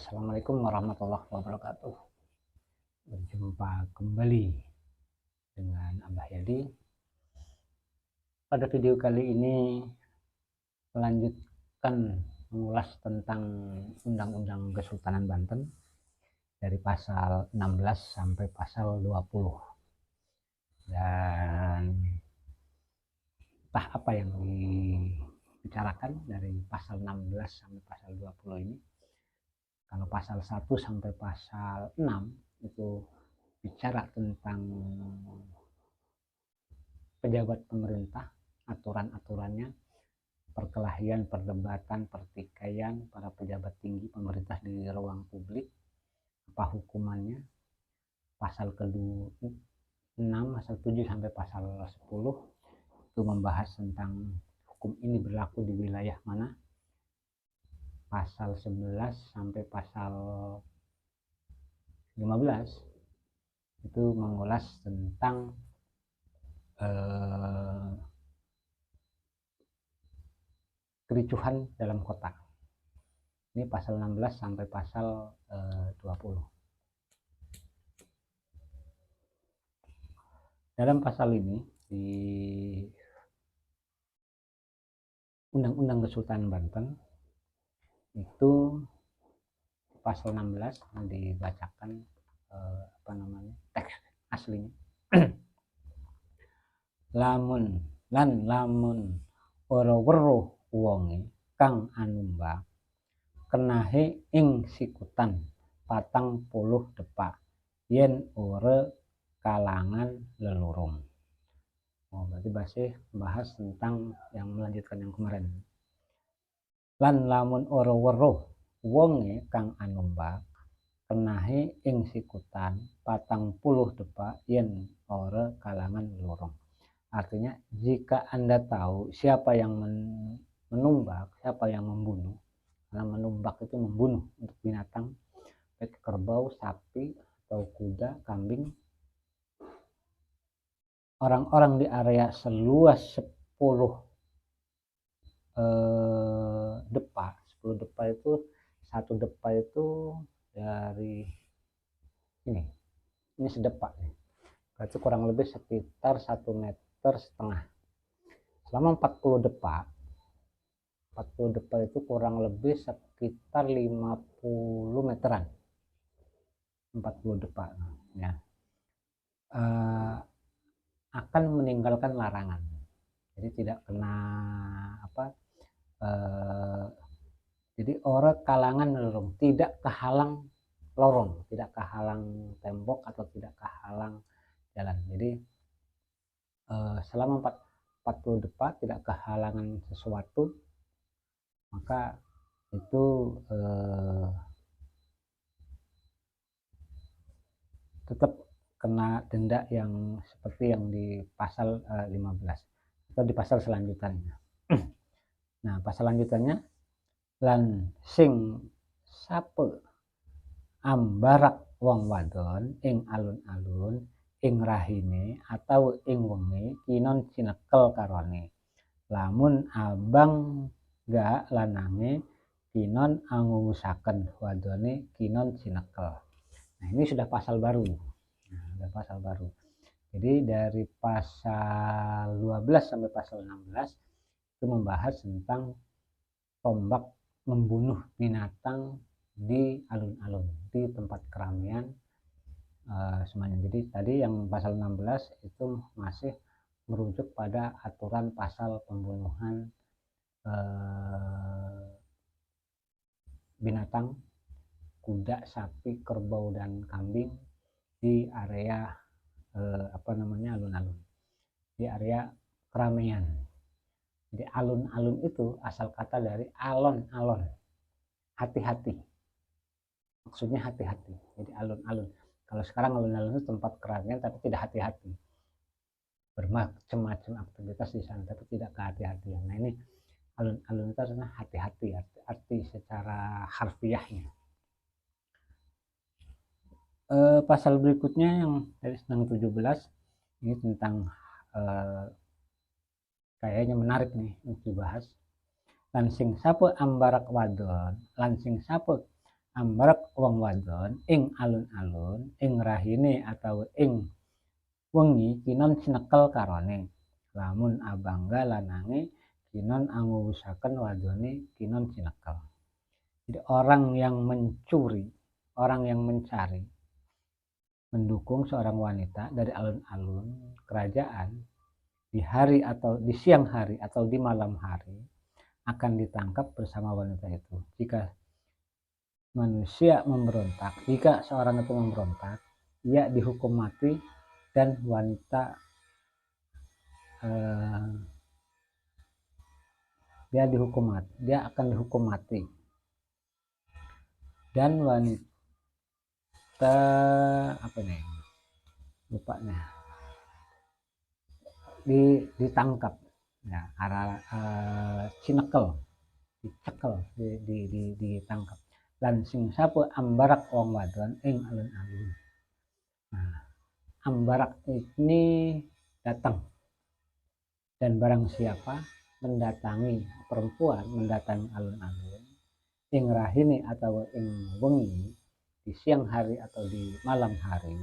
Assalamualaikum warahmatullahi wabarakatuh. Berjumpa kembali dengan Abah Yadi. Pada video kali ini melanjutkan mengulas tentang Undang-Undang Kesultanan Banten dari pasal 16 sampai pasal 20. Dan entah apa yang dibicarakan dari pasal 16 sampai pasal 20 ini. Kalau pasal 1 sampai pasal 6 itu bicara tentang pejabat pemerintah, aturan-aturannya, perkelahian, perdebatan, pertikaian para pejabat tinggi pemerintah di ruang publik, apa hukumannya. Pasal ke-6, pasal 7 sampai pasal 10 itu membahas tentang hukum ini berlaku di wilayah mana. Pasal 11 sampai pasal 15 itu mengulas tentang kericuhan dalam kota. Ini pasal 16 sampai pasal 20. Dalam pasal ini di Undang-Undang Kesultanan Banten itu pasal 16 dibacakan teks aslinya. lamun ora weruh wonge kang anumbak kenahe ing sikutan 40 depak yen ora kalangan lelurung. Berarti bahas tentang yang melanjutkan yang kemarin. Lan lamun ora weruh wonge kang anumbak kenahe ing sikutan 40 depak yen ora kalangan lelurung. Artinya jika Anda tahu siapa yang menumbak, siapa yang membunuh. Karena menumbak itu membunuh untuk binatang, baik kerbau, sapi, atau kuda, kambing. Orang-orang di area seluas 10 depa. 10 depa itu, satu depa itu dari ini sedepak nih. Berarti kurang lebih sekitar 1,5 meter. Selama 40 depa itu kurang lebih sekitar 50 meteran. 40 depa ya. Akan meninggalkan larangan. Jadi tidak kena jadi orang kalangan lorong, tidak kehalang lorong, tidak kehalang tembok atau tidak kehalang jalan. Jadi selama 40 depa tidak kehalangan sesuatu, maka itu tetap kena denda yang seperti yang di pasal 15 atau di pasal selanjutnya. Nah, pasal lanjutannya lan sing sape ambarak wong wadon ing alun-alun ing rahine atau ing wengi kinon sinekel karone. Lamun abang gak lanange kinon angusaken wadone kinon sinekel. Nah, ini sudah pasal baru. Jadi dari pasal 12 sampai pasal 16 itu membahas tentang tombak membunuh binatang di alun-alun, di tempat keramaian semuanya. Jadi tadi yang pasal 16 itu masih merujuk pada aturan pasal pembunuhan binatang, kuda, sapi, kerbau, dan kambing di area alun-alun, di area keramaian. Jadi alun-alun itu asal kata dari alon-alon, hati-hati. Maksudnya hati-hati. Jadi alun-alun. Kalau sekarang alun-alun itu tempat keramaian tapi tidak hati-hati. Bermacam-macam aktivitas di sana tapi tidak kehati-hatian. Nah, ini alun-alun itu artinya hati-hati, arti secara harfiahnya. Pasal berikutnya yang dari Undang 17 ini tentang kayaknya menarik nih untuk dibahas. Lansing sape ambarak wadon, lansing sape amrek wong wadon ing alun-alun ing rahine atau ing wengi kinon sinekel karone. Lamun abangga lanange kinon anguwusaken wadone kinon sinekel. Jadi orang yang mencuri, orang yang mencari, mendukung seorang wanita dari alun-alun kerajaan di hari atau di siang hari atau di malam hari akan ditangkap bersama wanita itu. Jika manusia memberontak, jika seorang itu memberontak, ia dihukum mati dan wanita dia akan dihukum mati dan wanita apa nih lupa nih ditangkap ya cinekel dicekel ditangkap lan sing sapa ambarak wong wadon ing alun-alun. Nah, ambarak ini datang, dan barang siapa mendatangi perempuan mendatangi alun-alun ing rahini atau ing wengi di siang hari atau di malam hari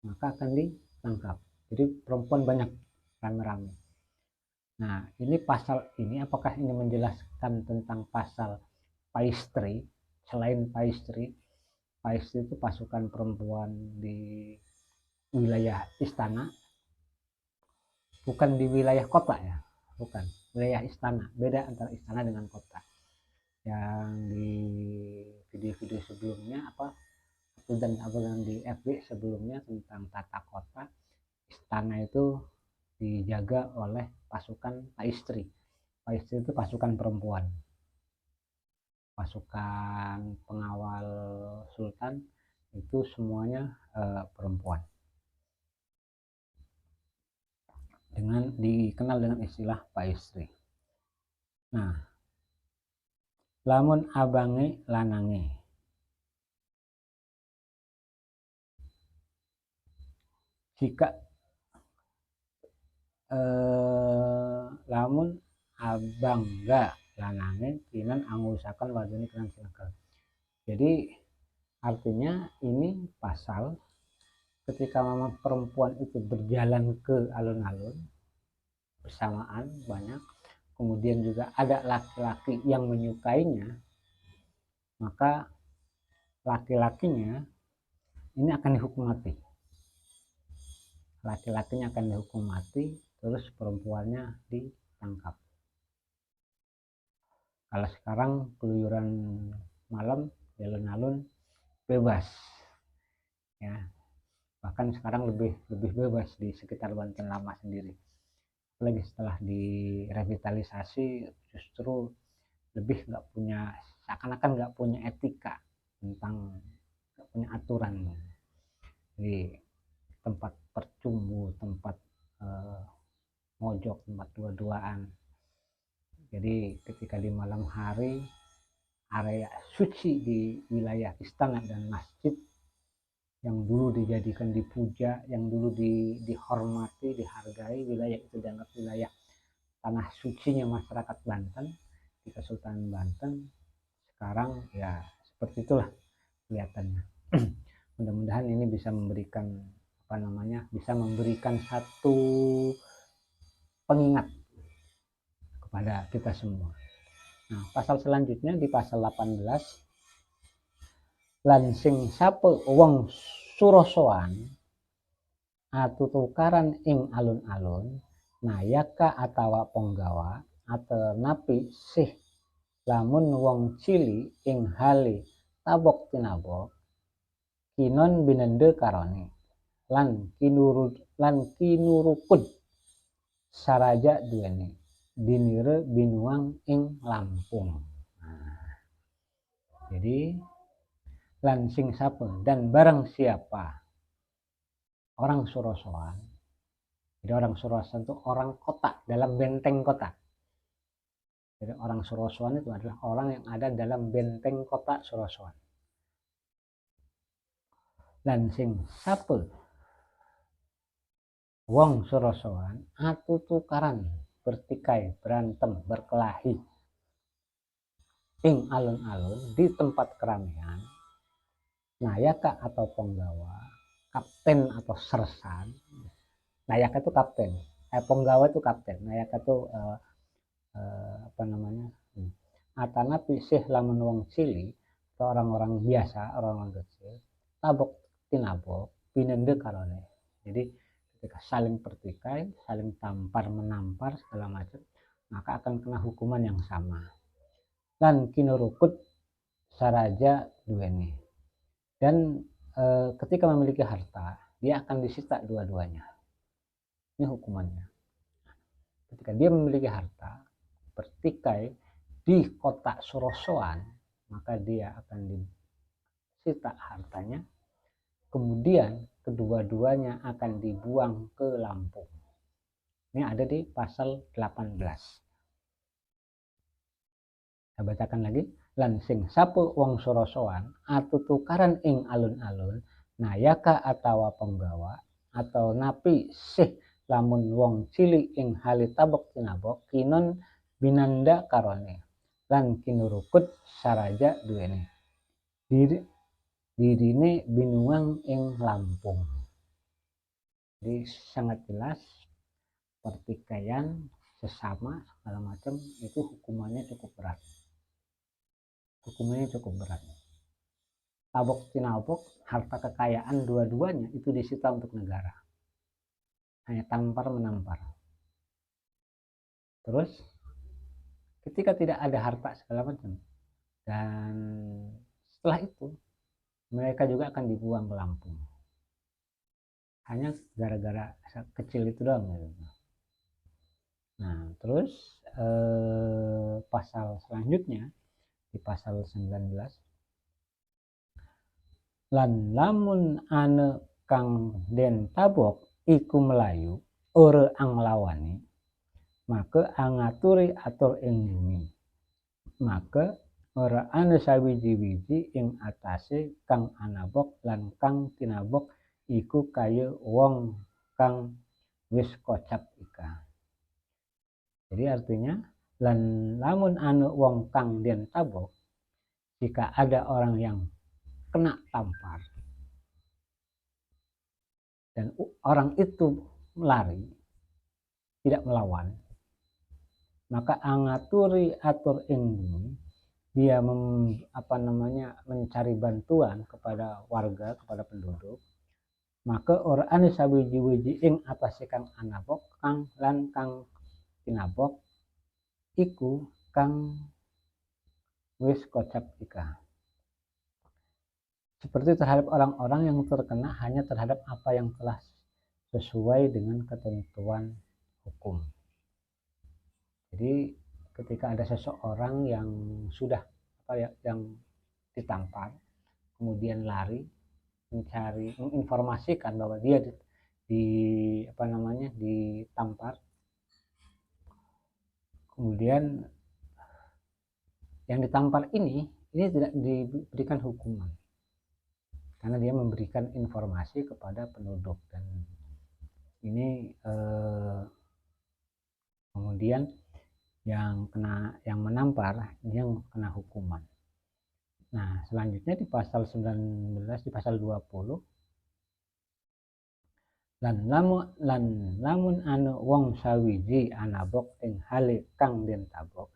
maka akan ditangkap. Jadi perempuan banyak rame-rame. Nah, ini pasal ini apakah ini menjelaskan tentang pasal paistri? Selain paistri itu pasukan perempuan di wilayah istana, bukan di wilayah kota ya, bukan wilayah istana. Beda antara istana dengan kota. Yang di video-video sebelumnya dan di FB sebelumnya tentang tata kota, istana itu dijaga oleh pasukan paistri. Paistri itu pasukan perempuan, pasukan pengawal sultan itu semuanya perempuan, dikenal dengan istilah paistri. Nah, lamun abange lanange, jika lamun abangga lanange kinan angusakan wadone kinan sinekel. Jadi artinya ini pasal ketika mama perempuan itu berjalan ke alun-alun bersamaan banyak, kemudian juga ada laki-laki yang menyukainya, maka laki-lakinya ini akan dihukum mati. Laki-lakinya akan dihukum mati, terus perempuannya ditangkap. Kalau sekarang keluyuran malam di alun-alun bebas, ya. Bahkan sekarang lebih bebas di sekitar Banten Lama sendiri. Apalagi setelah direvitalisasi, justru lebih nggak punya, seakan-akan nggak punya etika tentang, nggak punya aturan. Jadi tempat percumbu, tempat mojok, tempat dua-duaan. Jadi ketika di malam hari area suci di wilayah istana dan masjid yang dulu dijadikan dipuja, yang dulu dihormati, dihargai, wilayah itu dianggap wilayah tanah sucinya masyarakat Banten di Kesultanan Banten, sekarang ya seperti itulah kelihatannya. Mudah-mudahan ini bisa memberikan bisa memberikan satu pengingat kepada kita semua. Nah, pasal selanjutnya di pasal 18, lan sing sape wong surosoan atutukaran ing alun-alun nayaka atawa ponggawa atau napi sih lamun wong cili ing hale tabok tinabok kinon binende karone lan kinurupud saraja duene dinire binuang ing Lampung. Nah, jadi lan sing sapa dan barang siapa orang surosoan. Jadi orang surosoan itu orang kota, dalam benteng kota. Jadi orang surosoan itu adalah orang yang ada dalam benteng kota Surosoan. Dan sing sapa wong surosoan atutukaran bertikai, berantem, berkelahi ing alun-alun di tempat keramaian, nayaka atau penggawa, kapten atau sersan. Nayaka itu kapten, penggawa itu kapten, nayaka itu apa namanya, atana pisih lamun wong cili atau orang-orang biasa, orang-orang kecil, tabok tinabok pinende karone. Jadi ketika saling pertikai, saling tampar menampar segala macam, maka akan kena hukuman yang sama. Lan kinurukut saraja duweni. Dan ketika memiliki harta, dia akan disita dua-duanya. Ini hukumannya. Ketika dia memiliki harta, pertikai di kota Sorosoan, maka dia akan disita hartanya. Kemudian kedua-duanya akan dibuang ke Lampung. Ini ada di pasal 18. Saya bacakan lagi. Lan sing sapu wong Sorosoan atau tukaran ing alun-alun, nayaka atawa penggawa atau napi sih lamun wong cili ing hali tabok tinabok kinon binanda karone lan kinurukut saraja duweni dirine binuang ing Lampung. Jadi sangat jelas pertikaian sesama segala macam itu hukumannya cukup berat. Tabok tinabok, harta kekayaan dua-duanya itu disita untuk negara. Hanya tampar menampar. Terus ketika tidak ada harta segala macam, dan setelah itu mereka juga akan dibuang ke Lampung. Hanya gara-gara kecil itu doang. Nah, terus pasal selanjutnya di pasal 19, lan lamun ane kang den tabok iku Melayu ore anglawani, maka angaturi atur ing bumi, maka ora ane sawiji-wiji ing atase kang anabok lan kang tinabok iku kaya wong kang wis kocap ika. Jadi artinya lan lamun ane wong kang den tabok, jika ada orang yang kena tampar dan orang itu lari, tidak melawan, maka angaturi atur ing bumi, dia mencari bantuan kepada warga, kepada penduduk, maka ora ane sawiji-wiji ing atase kang anabok kang lan kang tinabok iku kang wis kocap ika. Seperti terhadap orang-orang yang terkena hanya terhadap apa yang telah sesuai dengan ketentuan hukum. Jadi ketika ada seseorang yang sudah yang ditampar, kemudian lari menginformasikan bahwa dia ditampar, kemudian yang ditampar ini tidak diberikan hukuman karena dia memberikan informasi kepada penduduk, dan ini kemudian yang menampar yang kena hukuman. Nah, selanjutnya di pasal 19, di pasal 20, lan lamun anu wong sawiji anabok ing hale kang den tabok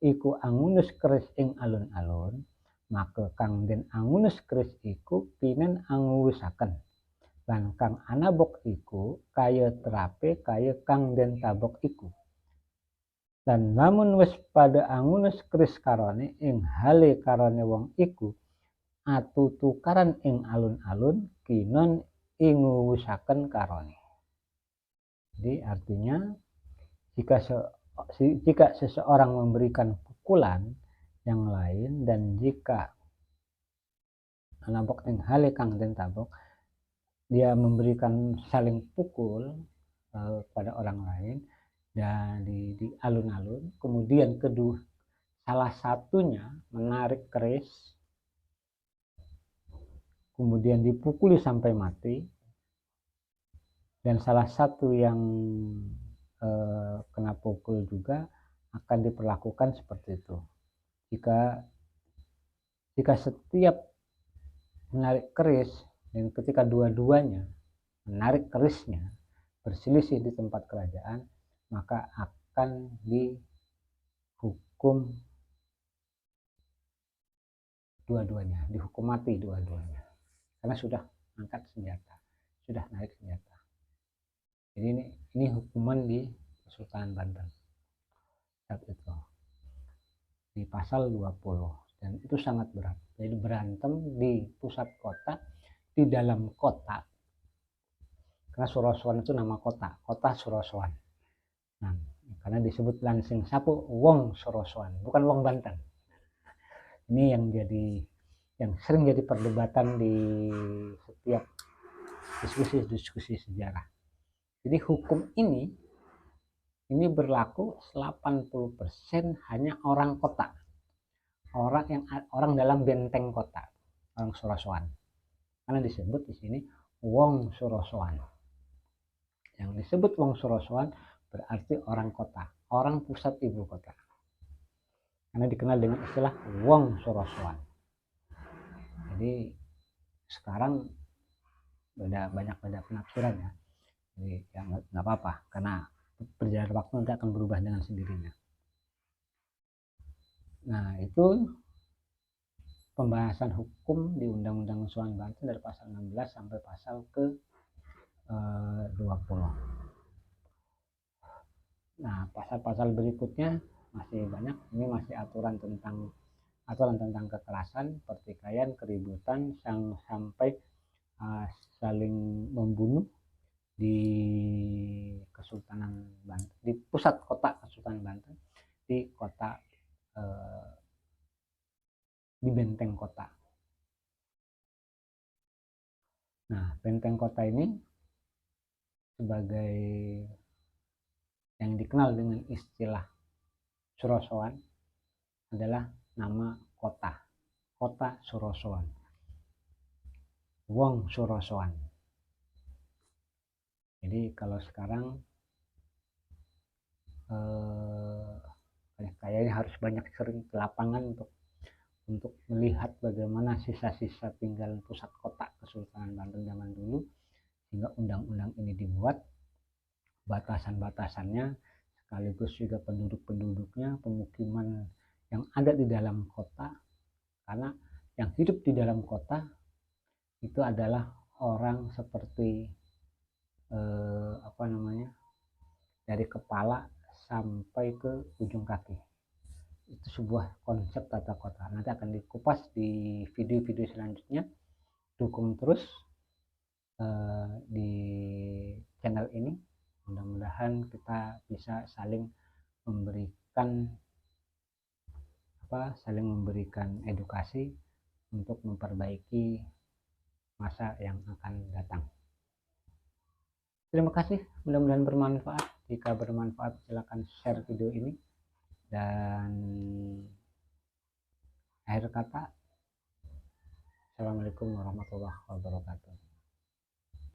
iku angunus keris ing alun-alun, maka kang den angunus keris iku pinen anguwisaken, lan kang anabok iku kaya terape kaya kang den tabok iku. Dan lamun wis pada angunus keris karone ing hale karone wong iku atu tukaran ing alun-alun kinon inguwisaken karone. Jadi artinya jika seseorang memberikan pukulan yang lain, dan jika anabok ing hale kang den tabok, dia memberikan saling pukul pada orang lain dan di alun-alun, kemudian salah satunya menarik keris, kemudian dipukuli sampai mati, dan salah satu yang kena pukul juga akan diperlakukan seperti itu. jika setiap menarik keris dan ketika dua-duanya menarik kerisnya berselisih di tempat kerajaan, maka akan dihukum dua-duanya, dihukum mati dua-duanya, karena sudah angkat senjata, sudah narik senjata. Jadi ini hukuman di Kesultanan Banten saat itu di pasal 20, dan itu sangat berat. Jadi berantem di pusat kota, di dalam kota, karena Surosoan itu nama kota Surosoan. Nah, karena disebut Lansing Sapu Wong Surosoan, bukan Wong Banten. Ini yang sering jadi perdebatan di setiap diskusi sejarah. Jadi hukum ini berlaku 80% hanya orang kota, orang dalam benteng kota, orang Surosoan. Karena disebut di sini Wong Surosoan. Yang disebut Wong Surosoan berarti orang kota, orang pusat ibu kota. Karena dikenal dengan istilah Wong Surosoan. Jadi sekarang banyak penafsiran ya. Jadi ya nggak apa-apa, karena perjalanan waktu nanti akan berubah dengan sendirinya. Nah, itu pembahasan hukum di Undang-Undang Kesultanan Banten dari pasal 16 sampai pasal ke 20. Nah, pasal-pasal berikutnya masih banyak. Ini masih aturan tentang kekerasan, pertikaian, keributan, sampai saling membunuh di Kesultanan Banten, di pusat kota Kesultanan Banten, di kota di benteng kota. Nah, benteng kota ini sebagai yang dikenal dengan istilah Surosoan adalah nama kota Surosoan, Wong Surosoan. Jadi kalau sekarang kayaknya harus banyak sering ke lapangan untuk melihat bagaimana sisa-sisa tinggalan pusat kota Kesultanan Banten zaman dulu, sehingga undang-undang ini dibuat, batasan-batasannya, sekaligus juga penduduk-penduduknya, pemukiman yang ada di dalam kota. Karena yang hidup di dalam kota itu adalah orang seperti dari kepala sampai ke ujung kaki. Itu sebuah konsep tata kota. Nanti akan dikupas di video-video selanjutnya. Dukung terus di channel ini. Mudah-mudahan kita bisa saling memberikan edukasi untuk memperbaiki masa yang akan datang. Terima kasih, mudah-mudahan bermanfaat. Jika bermanfaat, silakan share video ini. Dan akhir kata, Assalamualaikum warahmatullahi wabarakatuh.